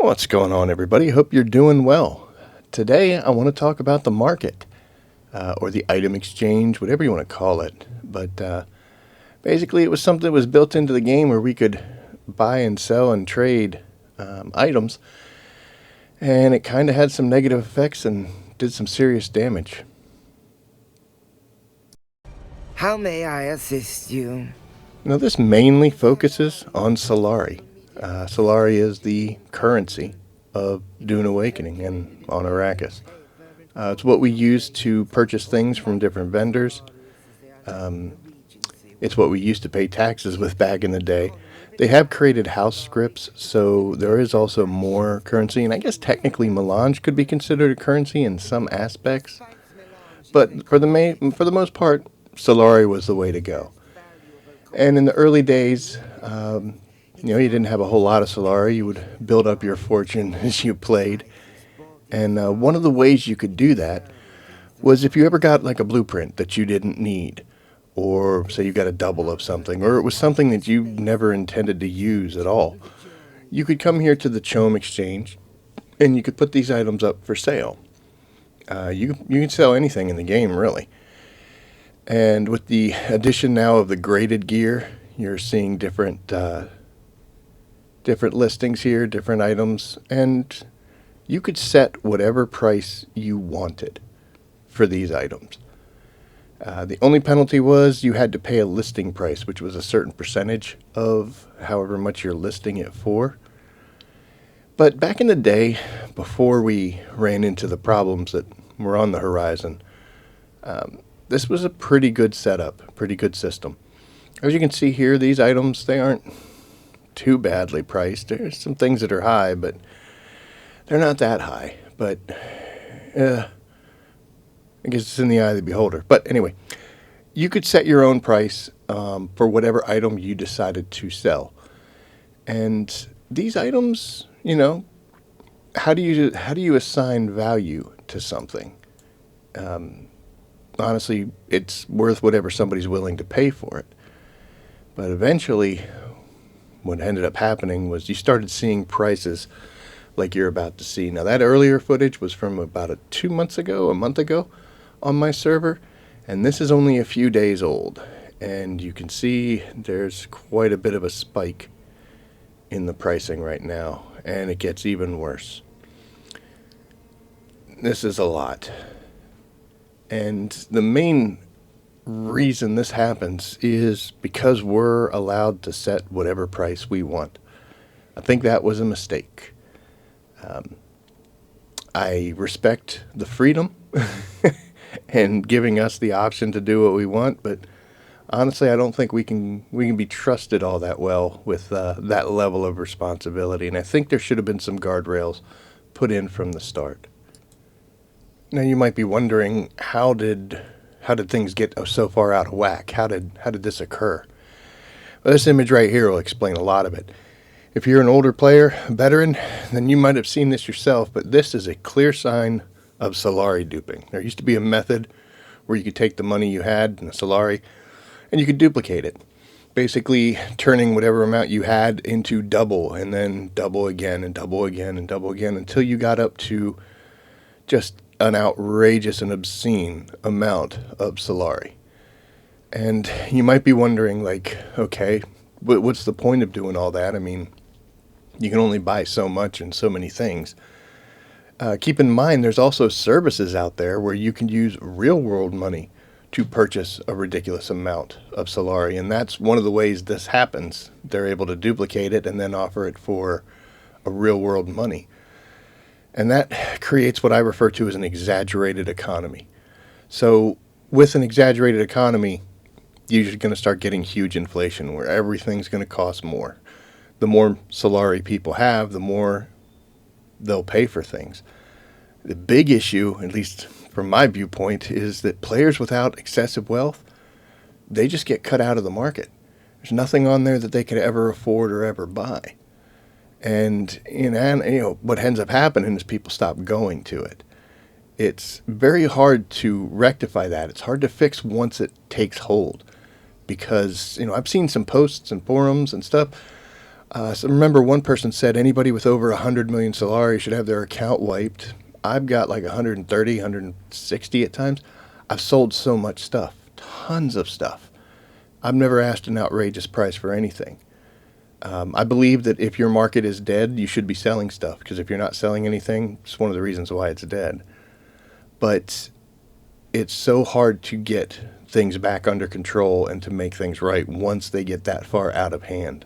What's going on, everybody? Hope you're doing well. Today, I want to talk about the market, or the item exchange, whatever you want to call it. But basically, it was something that was built into the game where we could buy and sell and trade items, and it kind of had some negative effects and did some serious damage. How may I assist you? Now, this mainly focuses on Solari. Solari is the currency of Dune Awakening and on Arrakis. It's what we use to purchase things from different vendors. It's what we used to pay taxes with back in the day. They have created house scripts, so there is also more currency, and I guess technically melange could be considered a currency in some aspects. But for the most part, Solari was the way to go. And in the early days, you didn't have a whole lot of Solari. You would build up your fortune as you played. And one of the ways you could do that was if you ever got like a blueprint that you didn't need, or say you got a double of something, or it was something that you never intended to use at all, you could come here to the Chome Exchange, and you could put these items up for sale. You can sell anything in the game, really. And with the addition now of the graded gear, you're seeing different listings here, different items, and you could set whatever price you wanted for these items. The only penalty was you had to pay a listing price, which was a certain percentage of however much you're listing it for. But back in the day, before we ran into the problems that were on the horizon, this was a pretty good setup, pretty good system. As you can see here, these items, they aren't too badly priced. There's some things that are high, but they're not that high. But I guess it's in the eye of the beholder. But anyway, you could set your own price for whatever item you decided to sell. And these items, how do you assign value to something? Honestly, it's worth whatever somebody's willing to pay for it. But eventually, what ended up happening was you started seeing prices like you're about to see. Now, that earlier footage was from about a month ago on my server, and this is only a few days old. And you can see there's quite a bit of a spike in the pricing right now, and it gets even worse. This is a lot. And the main reason this happens is because we're allowed to set whatever price we want. I think that was a mistake. I respect the freedom and giving us the option to do what we want, but honestly, I don't think we can be trusted all that well with that level of responsibility. And I think there should have been some guardrails put in from the start. Now you might be wondering, how did things get so far out of whack? How did this occur? Well, this image right here will explain a lot of it. If you're an older player, a veteran, then you might have seen this yourself, but this is a clear sign of Solari duping. There used to be a method where you could take the money you had in the Solari and you could duplicate it. Basically turning whatever amount you had into double, and then double again and double again and double again until you got up to just an outrageous and obscene amount of Solari. And you might be wondering, like, okay, what's the point of doing all that? I mean, you can only buy so much and so many things. Keep in mind, there's also services out there where you can use real-world money to purchase a ridiculous amount of Solari, and that's one of the ways this happens. They're able to duplicate it and then offer it for a real-world money. And that creates what I refer to as an exaggerated economy. So with an exaggerated economy, you're usually going to start getting huge inflation where everything's going to cost more. The more Solari people have, the more they'll pay for things. The big issue, at least from my viewpoint, is that players without excessive wealth, they just get cut out of the market. There's nothing on there that they could ever afford or ever buy. And what ends up happening is people stop going to it. It's very hard to rectify that. It's hard to fix once it takes hold, because I've seen some posts and forums and stuff So remember, one person said anybody with over 100 million Solari should have their account wiped. I've got like 130, 160 at times. I've sold so much stuff, tons of stuff. I've never asked an outrageous price for anything. I believe that if your market is dead, you should be selling stuff, because if you're not selling anything, it's one of the reasons why it's dead. But it's so hard to get things back under control and to make things right once they get that far out of hand.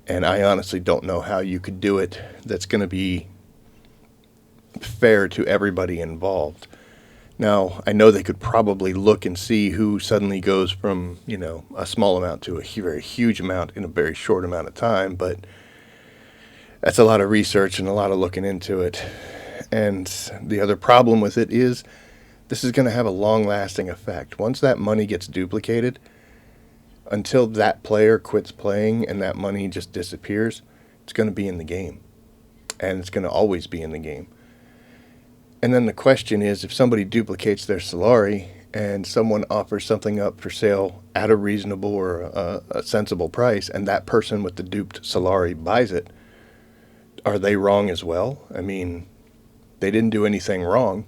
And I honestly don't know how you could do it that's going to be fair to everybody involved. Now, I know they could probably look and see who suddenly goes from, a small amount to a very huge amount in a very short amount of time, but that's a lot of research and a lot of looking into it. And the other problem with it is this is going to have a long-lasting effect. Once that money gets duplicated, until that player quits playing and that money just disappears, it's going to be in the game. And it's going to always be in the game. And then the question is, if somebody duplicates their Solari and someone offers something up for sale at a reasonable or a sensible price, and that person with the duped Solari buys it, are they wrong as well? I mean, they didn't do anything wrong.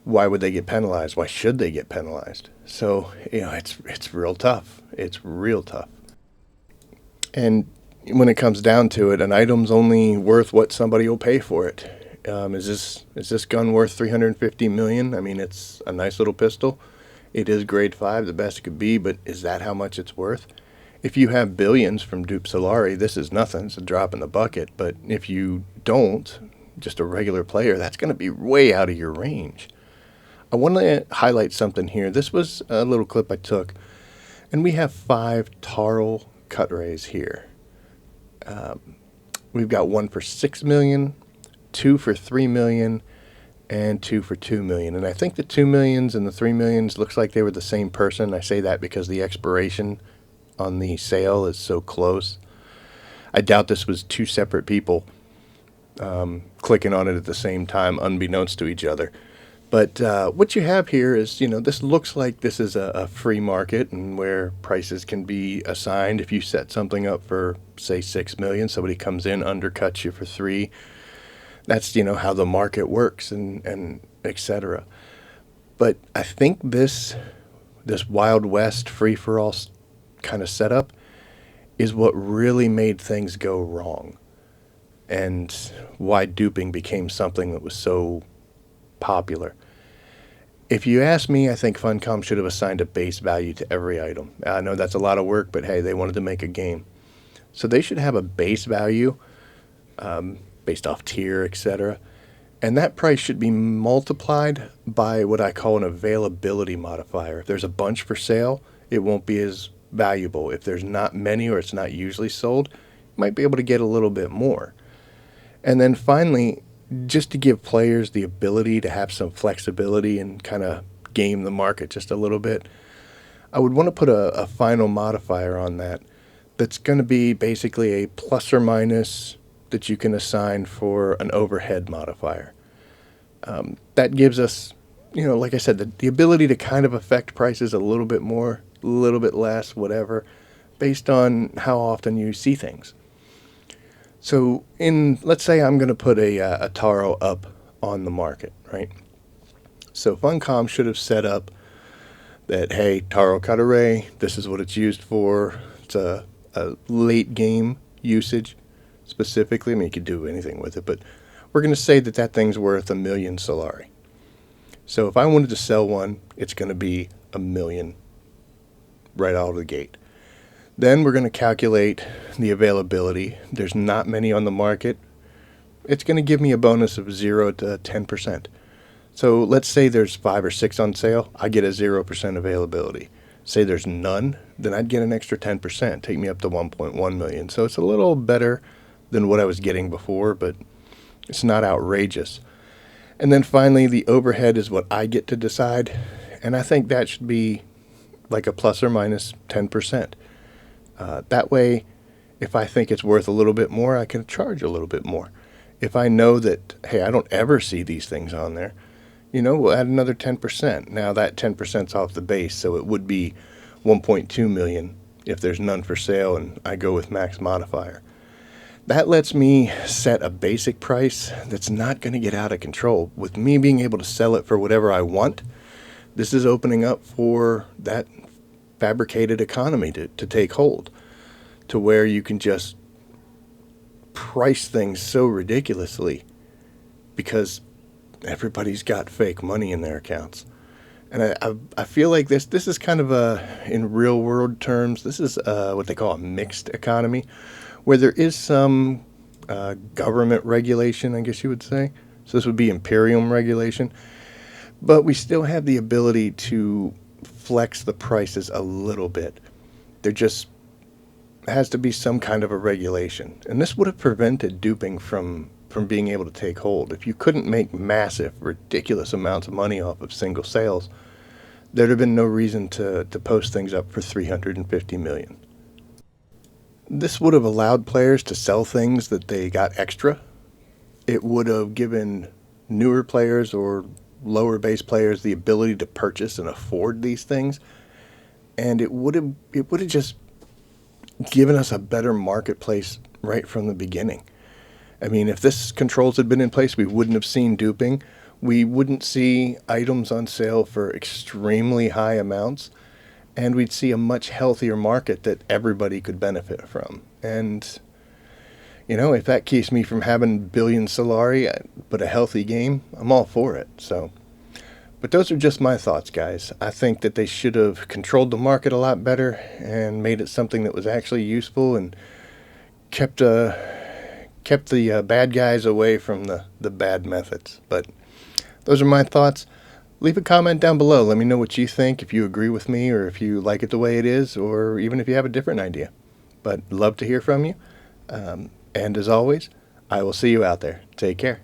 Why would they get penalized? Why should they get penalized? So, it's real tough. It's real tough. And when it comes down to it, an item's only worth what somebody will pay for it. Is this gun worth 350 million? I mean, it's a nice little pistol. It is grade 5, the best it could be, but is that how much it's worth? If you have billions from dupe Solari, this is nothing. It's a drop in the bucket. But if you don't, just a regular player, that's going to be way out of your range. I want to highlight something here. This was a little clip I took, and we have 5 Taro cut rays here. We've got one for 6 million, 2 for 3 million, and 2 for 2 million. And I think the 2 millions and the 3 millions looks like they were the same person. I say that because the expiration on the sale is so close. I doubt this was 2 separate people clicking on it at the same time, unbeknownst to each other. But what you have here is, this looks like this is a free market, and where prices can be assigned. If you set something up for, say, 6 million, somebody comes in, undercuts you for 3. That's, how the market works, and etc. But I think this Wild West free-for-all kind of setup is what really made things go wrong, and why duping became something that was so popular. If you ask me, I think Funcom should have assigned a base value to every item. I know that's a lot of work, but hey, they wanted to make a game. So they should have a base value based off tier, etc. And that price should be multiplied by what I call an availability modifier. If there's a bunch for sale, it won't be as valuable. If there's not many or it's not usually sold, you might be able to get a little bit more. And then finally, just to give players the ability to have some flexibility and kind of game the market just a little bit, I would want to put a final modifier on that that's going to be basically a plus or minus that you can assign for an overhead modifier. That gives us, like I said, the ability to kind of affect prices a little bit more, a little bit less, whatever, based on how often you see things. So let's say I'm going to put a Taro up on the market, right? So Funcom should have set up that, hey, Taro cut array, this is what it's used for. It's a late game usage specifically. I mean, you could do anything with it, but we're going to say that thing's worth 1 million Solari. So if I wanted to sell one, it's going to be 1 million right out of the gate. Then we're going to calculate the availability. There's not many on the market. It's going to give me a bonus of 0 to 10%. So let's say there's 5 or 6 on sale. I get a 0% availability. Say there's none, then I'd get an extra 10%, take me up to 1.1 million. So it's a little better than what I was getting before, but it's not outrageous. And then finally, the overhead is what I get to decide. And I think that should be like a plus or minus 10%. That way, if I think it's worth a little bit more, I can charge a little bit more. If I know that, hey, I don't ever see these things on there, we'll add another 10%. Now that 10%'s off the base, so it would be 1.2 million if there's none for sale and I go with max modifier. That lets me set a basic price that's not going to get out of control. With me being able to sell it for whatever I want, this is opening up for that fabricated economy to take hold, to where you can just price things so ridiculously because everybody's got fake money in their accounts. And I feel like this is kind of in real world terms, this is what they call a mixed economy, where there is some government regulation, I guess you would say. So this would be imperium regulation. But we still have the ability to flex the prices a little bit. There just has to be some kind of a regulation. And this would have prevented duping from being able to take hold. If you couldn't make massive, ridiculous amounts of money off of single sales, there'd have been no reason to post things up for 350 million. This would have allowed players to sell things that they got extra. It would have given newer players or lower base players the ability to purchase and afford these things. And it would have just given us a better marketplace right from the beginning. I mean, if this controls had been in place, we wouldn't have seen duping. We wouldn't see items on sale for extremely high amounts, and we'd see a much healthier market that everybody could benefit from. And, you know, if that keeps me from having billion Solari, but a healthy game, I'm all for it. So, but those are just my thoughts, guys. I think that they should have controlled the market a lot better and made it something that was actually useful and kept the bad guys away from the bad methods. But those are my thoughts. Leave a comment down below. Let me know what you think, if you agree with me or if you like it the way it is, or even if you have a different idea. But love to hear from you. And as always, I will see you out there. Take care.